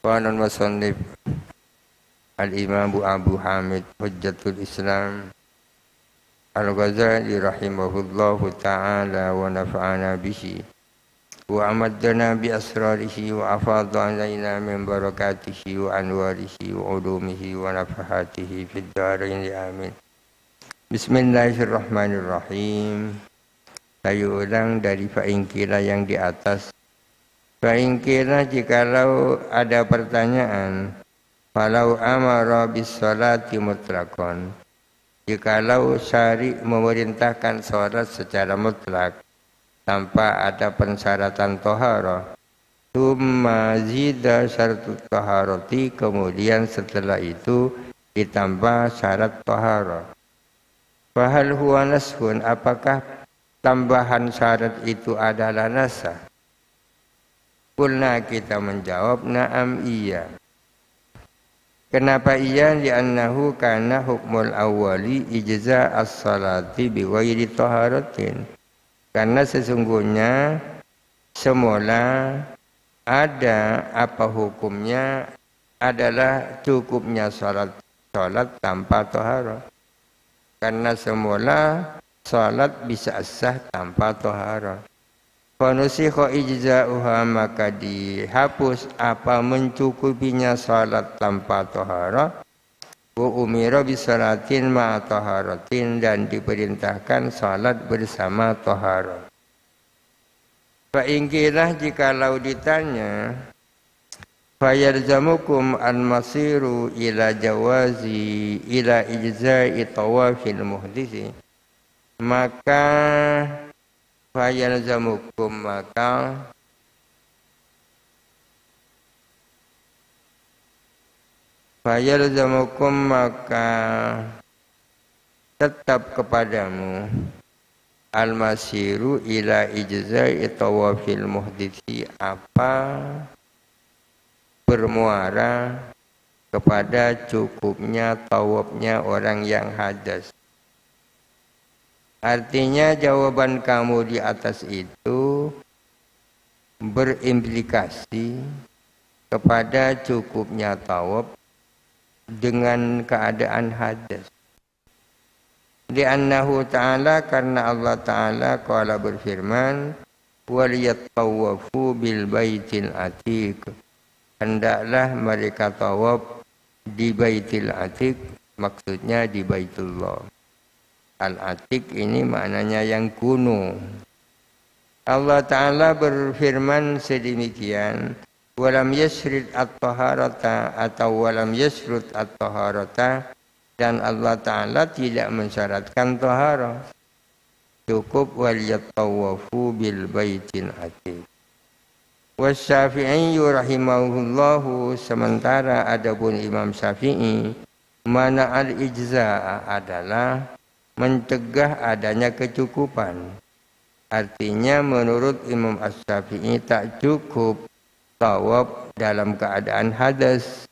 Qala al-musannif al-imam Abu Hamid Hujjatul Islam Al-Ghazali rahimahullahu ta'ala wa nafa'ana bihi wa amaddana bi asrarihi wa afadha alaina min barakatihi wa anwarihi wa ulumihi wa nafahatihi fid dharain amin. Bismillahirrahmanirrahim. Saya ulang dari fa'ingkila yang di atas. Fa'ingkila jikalau ada pertanyaan, falau amara bis salati mutlaqan, jikalau syari' memerintahkan salat secara mutlak tanpa ada persyaratan taharah, tsumma zida syartut taharati, kemudian setelah itu ditambah syarat taharah. Fahal huwa nashun, apakah tambahan syarat itu adalah nasah? Kulna, kita menjawab na'am, iya. Kenapa iya? Li'annahu kana hukmul awwali ijza as-salati biwairi taharatin. Karena sesungguhnya semula ada apa hukumnya adalah cukupnya salat tanpa taharah. Karena semula salat bisa sah tanpa taharah. Fanusikha ijza'uha, maka dihapus apa mencukupinya salat tanpa taharah. Wa umira bisalatin ma'a taharatin, dan diperintahkan salat bersama taharah. Fa ingkilah, jikalau ditanya, fayalzamukum al-masiru ila jawazi ila ijza'i tawafil muhdisi, maka fayalzamukum, maka tetap kepadamu al-masiru ila ijza'i tawafil muhdisi, apa bermuara kepada cukupnya tawafnya orang yang hadas. Artinya jawaban kamu di atas itu berimplikasi kepada cukupnya tawaf dengan keadaan hadas. Li'annahu ta'ala, karena Allah Ta'ala qala berfirman, waliyattawafu bil baitil atiq, hendaklah mereka tawaf di baitil atiq, maksudnya di Baitullah. Al-Atiq ini maknanya yang kuno. Allah Ta'ala berfirman sedemikian, walam yasrid at-taharata, atau walam yasrud at-taharata, dan Allah Ta'ala tidak mensyaratkan taharah. Cukup waliyattawafu bil baitil atiq. Wasyafi'i rahimahullahu, sementara adapun Imam Syafi'i, mana al-ijza'a adalah mencegah adanya kecukupan. Artinya menurut Imam Asy-Syafi'i tak cukup tawaf dalam keadaan hadas.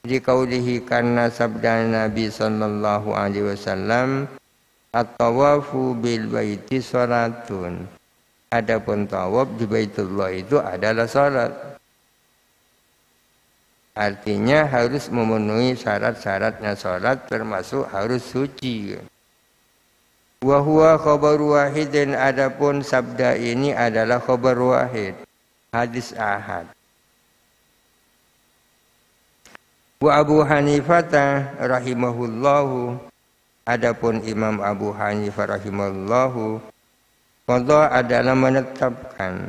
Dikaulihi, karena sabda Nabi sallallahu alaihi wasallam, at-tawafu bil baiti salatun, adapun tawaf di Baitullah itu adalah salat. Artinya harus memenuhi syarat-syaratnya salat, termasuk harus suci. Wa huwa khabar wahidin, adapun sabda ini adalah khabar wahid, hadis ahad. Wa Abu Hanifah rahimahullahu, adapun Imam Abu Hanifah rahimahullahu, qadha adalah menetapkan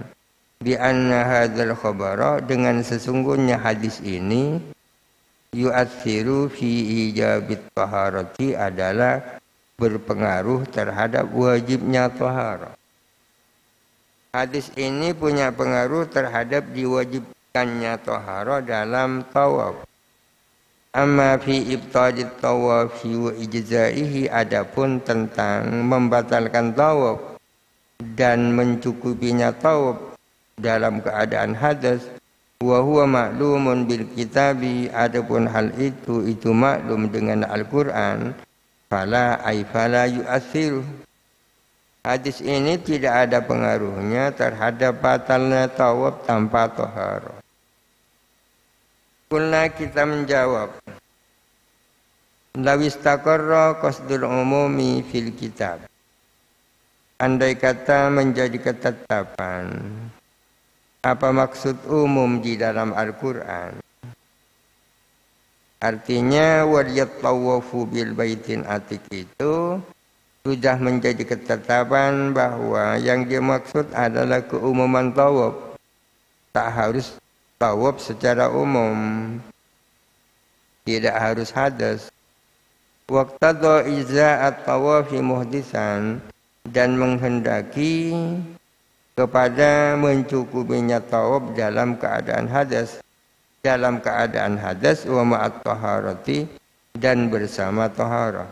bi anna hadzal khabara, dengan sesungguhnya hadis ini yu'athiru fi ijabit taharati, adalah berpengaruh terhadap wajibnya taharah. Hadis ini punya pengaruh terhadap diwajibkannya taharah dalam tawaf. Amma fi ibtadit tawafi wa ijza'ihi, adapun tentang membatalkan tawaf dan mencukupinya tawaf dalam keadaan hadas, wa huwa ma'lumun bil kitabi, adapun hal itu maklum dengan Al-Qur'an. Fala yu'athiru, hadis ini tidak ada pengaruhnya terhadap batalnya tawaf tanpa taharah. Kulna kita menjawab, lawistaqarra qasdul umumi fil kitab. Andai kata menjadi ketetapan apa maksud umum di dalam Al-Quran, artinya waliyatawafu bil baitin atik itu sudah menjadi ketetapan bahwa yang dimaksud adalah keumuman tawaf, tak harus tawaf secara umum, tidak harus hadas. Waqtadha iza'at tawafi muhdisan, dan menghendaki kepada mencukupinya tawaf dalam keadaan hadas, wa ma'at taharati, dan bersama taharah.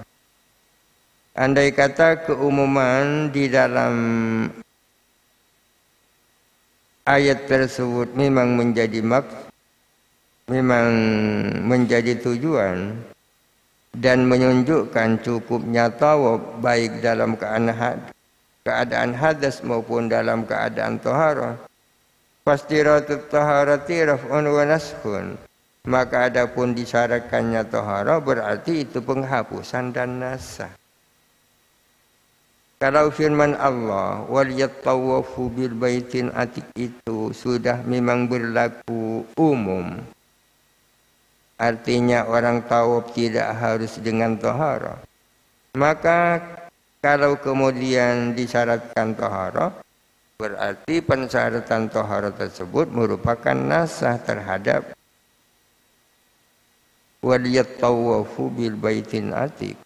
Andai kata keumuman di dalam ayat tersebut memang menjadi tujuan dan menunjukkan cukupnya tawaf baik dalam keadaan hadas maupun dalam keadaan taharah, fastiratut taharati raf'un wa naskhun, maka adapun disyaratkannya taharah berarti itu penghapusan dan nasah. Kalau firman Allah waliyatawafu bil baitin atik itu sudah memang berlaku umum, artinya orang tawaf tidak harus dengan taharah, maka kalau kemudian disyaratkan taharah, berarti pensyaratan taharah tersebut merupakan nasah terhadap waliyatawafu bil baitin atik.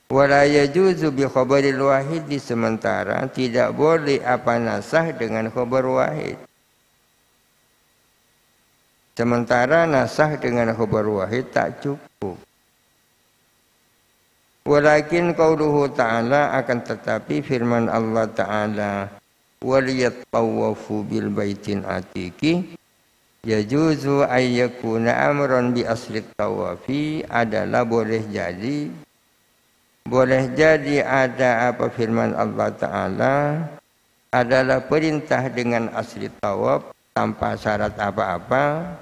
Wala yajuzu bi khabaril wahid, sementara tidak boleh apa nasah dengan khabar wahid. Sementara nasah dengan khabar wahid tak cukup. Walakin qauluhu ta'ala, akan tetapi firman Allah Ta'ala waliyatawafu bil baitin atiki yajuzu ayyakuna amran bi asli tawafi, adalah boleh jadi ada apa firman Allah Ta'ala adalah perintah dengan asli tawaf tanpa syarat apa-apa.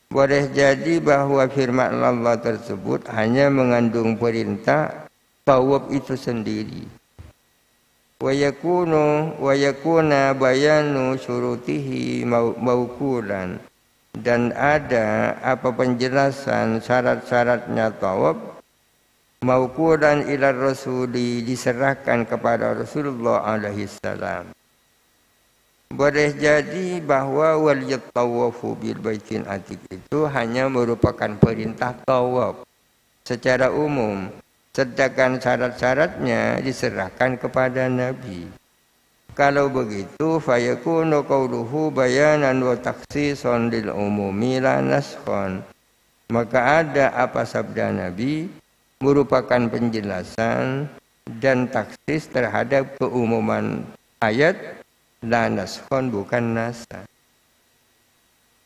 Boleh jadi bahwa firman Allah tersebut hanya mengandung perintah tawaf itu sendiri. Wa yakuna bayanu syurutihi mauqulan, dan ada apa penjelasan syarat-syaratnya tawaf mauqulan ila rasuli, diserahkan kepada Rasulullah alaihi salam. Boleh jadi bahwa waliyatawafu bil baitin atik itu hanya merupakan perintah tawaf secara umum, sedangkan syarat-syaratnya diserahkan kepada Nabi. Kalau begitu fayakunu qauluhu bayanan wa takhsisan lil umumi la naskhon, maka ada apa sabda Nabi merupakan penjelasan dan taksis terhadap keumuman ayat, la naskhon, bukan nasah.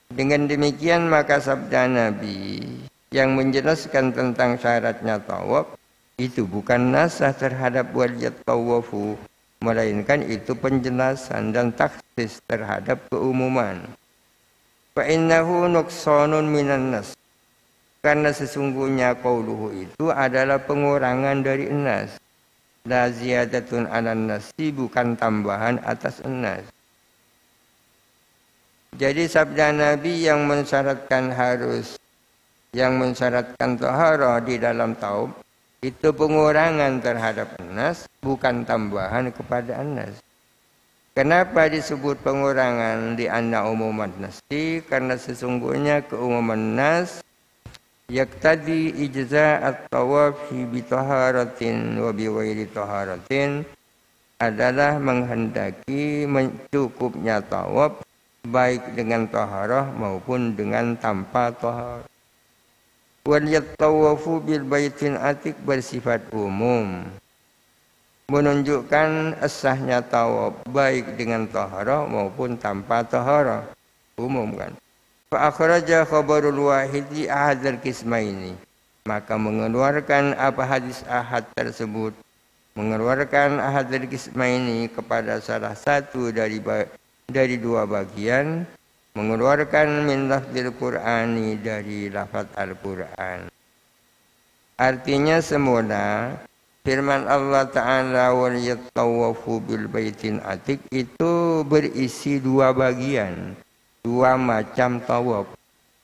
Dengan demikian maka sabda Nabi yang menjelaskan tentang syaratnya tawaf itu bukan nasah terhadap waliyatawafu, melainkan itu penjelasan dan taksis terhadap keumuman. Fa innahu nuqsanun minan nas, karena sesungguhnya qauluhu itu adalah pengurangan dari nas. La ziyadatun alan nasi, bukan tambahan atas nas. Jadi sabda Nabi yang mensyaratkan taharah di dalam tawaf itu pengurangan terhadap nas, bukan tambahan kepada nas. Kenapa disebut pengurangan di anna umuman nasi? Karena sesungguhnya keumuman nas yaktadi ijza'at tawafi bi taharatin wa bi ghairi taharatin, adalah menghendaki mencukupnya tawaf baik dengan taharah maupun dengan tanpa taharah. Wal yatawafu bil baitin atik bersifat umum, menunjukkan sahnya tawaf baik dengan taharah maupun tanpa taharah, umum kan. Fa akhraja khabarul wahidi ahadzal qismaini, maka mengeluarkan apa hadis ahad tersebut, mengeluarkan ahadzal qismaini kepada salah satu dari dua bagian, mengeluarkan min lafzil Qur'ani dari lafaz Al-Qur'an. Artinya semula firman Allah Ta'ala wal yattawafu bil baitin atiq itu berisi dua bagian, dua macam tawaf.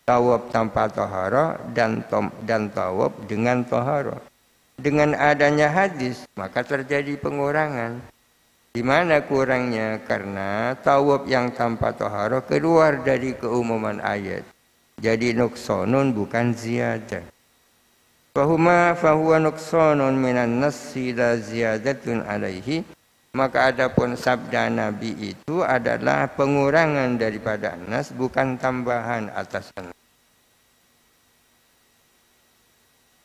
Tawaf tanpa tahara dan tawaf dengan tahara. Dengan adanya hadis maka terjadi pengurangan. Di mana kurangnya? Karena tawaf yang tanpa tahara keluar dari keumuman ayat. Jadi nuqsanun bukan ziyadah. Fahuwa nuqsanun minan nassi la ziyadatun alaihi. Maka adapun sabda Nabi itu adalah pengurangan daripada nas, bukan tambahan atas nas.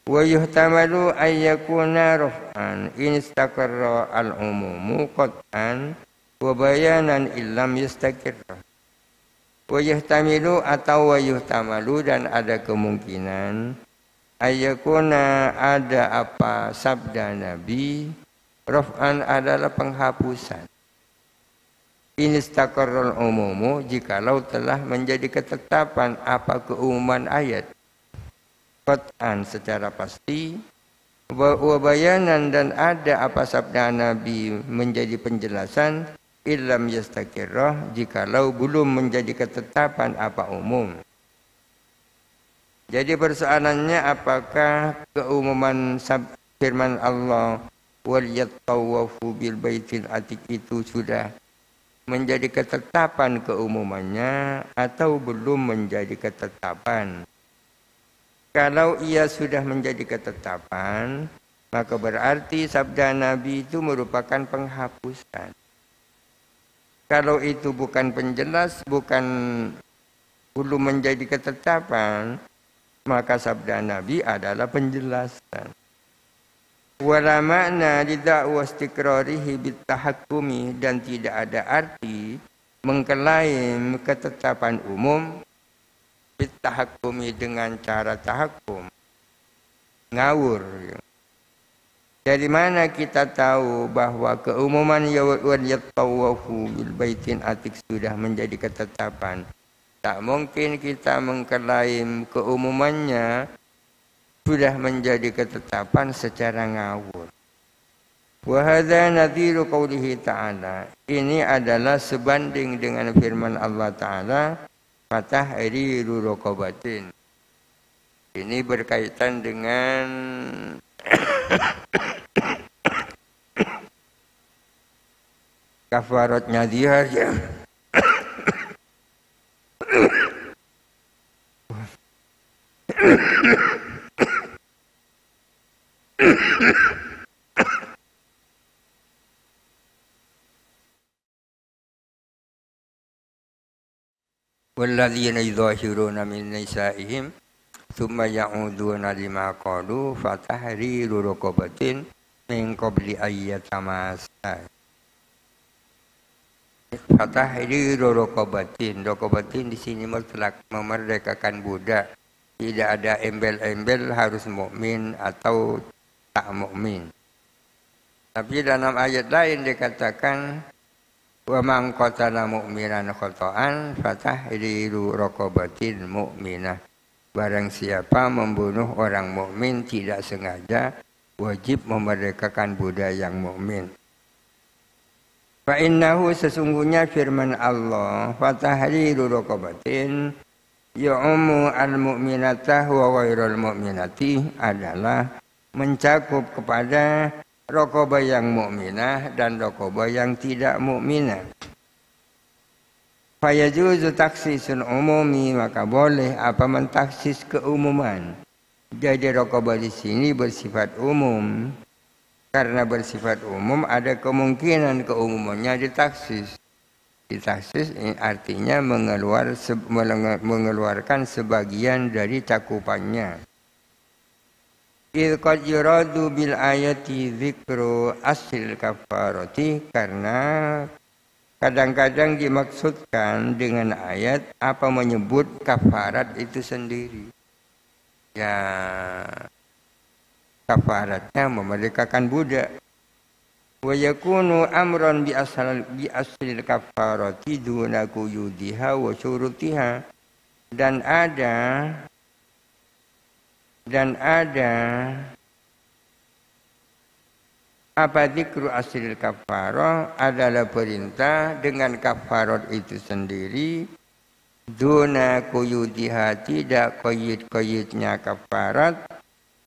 Wa yuhtamalu ayyakuna raf'an in istaqarra al-umumu qat'an wa bayanan illam yastaqirra. Wa yuhtamilu atau wa yuhtamalu dan ada kemungkinan ayyakuna ada apa sabda Nabi raf'an adalah penghapusan. In istaqarra al-umumu jikalau telah menjadi ketetapan apa keumuman ayat. Qat'an secara pasti, wa bayanan dan ada apa sabda Nabi menjadi penjelasan illam yastaqirrah jikalau belum menjadi ketetapan apa umum. Jadi persoalannya apakah keumuman firman Allah wal yattawafu bil baitil atiq itu sudah menjadi ketetapan keumumannya atau belum menjadi ketetapan. Kalau ia sudah menjadi ketetapan, maka berarti sabda Nabi itu merupakan penghapusan. Kalau itu bukan penjelas, belum menjadi ketetapan, maka sabda Nabi adalah penjelasan. Wala makna lida'wa istiqrarihi bitahakkumi dan tidak ada arti mengklaim ketetapan umum bitahakumi dengan cara tahakkum ngawur. Dari mana kita tahu bahwa keumuman wal yattawafu bil baitin atiq sudah menjadi ketetapan? Tak mungkin kita mengklaim keumumannya sudah menjadi ketetapan secara ngawur. Wa hadza nadhiru qoulihi ta'ala. Ini adalah sebanding dengan firman Allah Ta'ala fatahriru raqabatin. Ini berkaitan dengan kafaratnya zihar ya. Walladzina yudhahiruna min nisa'ihim thumma ya'uduna lima qalu fatahriru raqabatin min qabli ayyatamassa. Fatahriru raqabatin. Raqabatin di sini mutlak memerdekakan budak. Tidak ada embel-embel harus mukmin atau tak mukmin. Tapi dalam ayat lain dikatakan wa man qatala mu'minan khata'an fatahriru raqabatin mu'minah. Barang siapa membunuh orang mukmin tidak sengaja, wajib memerdekakan budak yang mukmin. Fa innahu sesungguhnya firman Allah fatahriru raqabatin ya'ummu al-mu'minatah wa ghairul mu'minati adalah mencakup kepada raqabah yang mukminah dan raqabah yang tidak mukminah. Fayajuzu taksisul umumi, maka boleh apa mentaksis keumuman. Jadi raqabah di sini bersifat umum. Karena bersifat umum ada kemungkinan keumumannya ditaksis. Ditaksis artinya mengeluarkan sebagian dari cakupannya. Qad yuradu bil ayati dzikru asil kafarati, karena kadang-kadang dimaksudkan dengan ayat apa menyebut kafarat itu sendiri. Ya, kafaratnya memerdekakan budak. Wa yakunu amran bi aslil kafarati duna quyudiha wa syurutiha. Dan ada apa dzikru aslil kafarah adalah perintah dengan kafarat itu sendiri. Duna quyudiha, tidak koyit-koyitnya kafarat,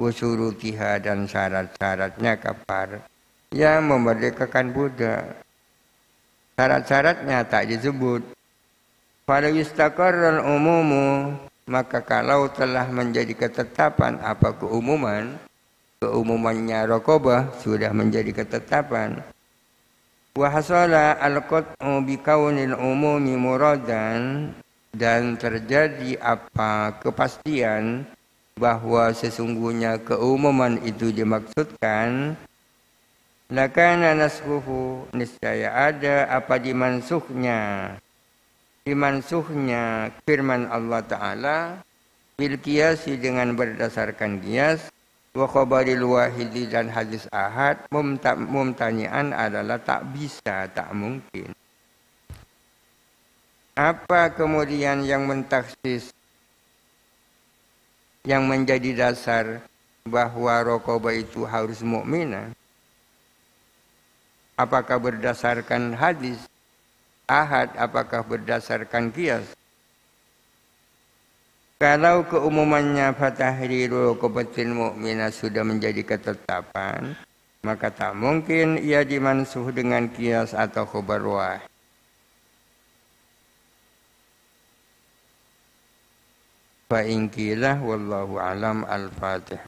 usurutiha dan syarat-syaratnya kafarat yang memerdekakan budak. Syarat-syaratnya tak disebut. Kalau istaqarral umumu, maka kalau telah menjadi ketetapan apa keumumannya raqabah sudah menjadi ketetapan. Wa hasala al-qat'u bi kaunil umumi muradan, dan terjadi apa kepastian bahwa sesungguhnya keumuman itu dimaksudkan. Lakana nashuhu, niscaya ada apa dimansuhnya firman Allah Ta'ala bil qiyasi, dengan berdasarkan qiyas, wa khabaril wahidi, dan hadis ahad, mumtani'an adalah tak bisa, tak mungkin. Apa kemudian yang mentaksis, yang menjadi dasar bahwa raqabah itu harus mukminah? Apakah berdasarkan hadis ahad, apakah berdasarkan qiyas? Kalau keumumannya fatahriru raqabatil mukminah sudah menjadi ketetapan, maka tak mungkin ia dimansuh dengan qiyas atau khabar wahid. Fa in qila wallahu alam. Al-Fatihah.